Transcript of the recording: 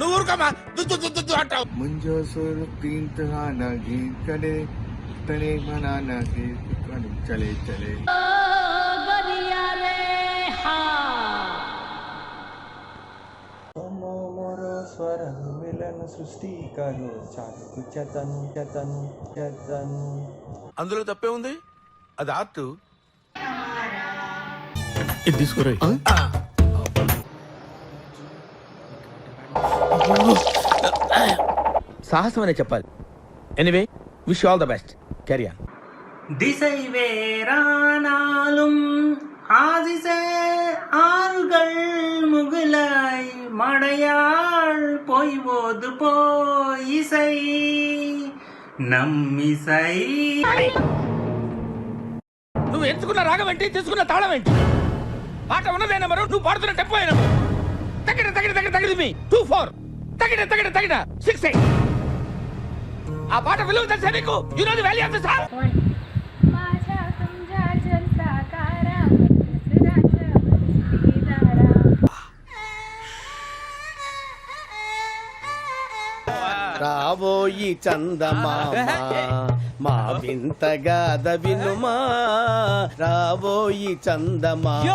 నువ్వు ఊరుకోమా అంటావు. ముంజో సోరు తీన్ తహానా గీన్ కడే తనే మనానా గే చలే చలే. స్వర మిలన సృష్టి కను చాటుకు చతన్ చతన్ చతన్. అందులో తప్పే ఉంది, అది ఆర్ట్. ఇది తీసుకురా. సాహసం అనే చెప్పాలి. Anyway wish all the best. Carry on. திசை வேறானாலும் ஆதிசை ஆறுகள் முகிலாய் மடையாள் பொய்வோது போயிசை நம்மிசை. నువ్వు ఎంచుకున్న రాగం ఏంటి, తీసుకున్న తాళం ఏంటి? పాట ఉన్నదే నెంబరు, నువ్వు పాడుతున్న టెంపో అయినా తగిన తగిన తగిన తగిన మీ 2-4 తగిన తగిన తగిన 6-8. ఆ పాట విలువ తెలుసా నీకు? You know the value of the song. రాబోయి చందమామ మా వింతగాథ వినుమా, రాబోయి చందమామ.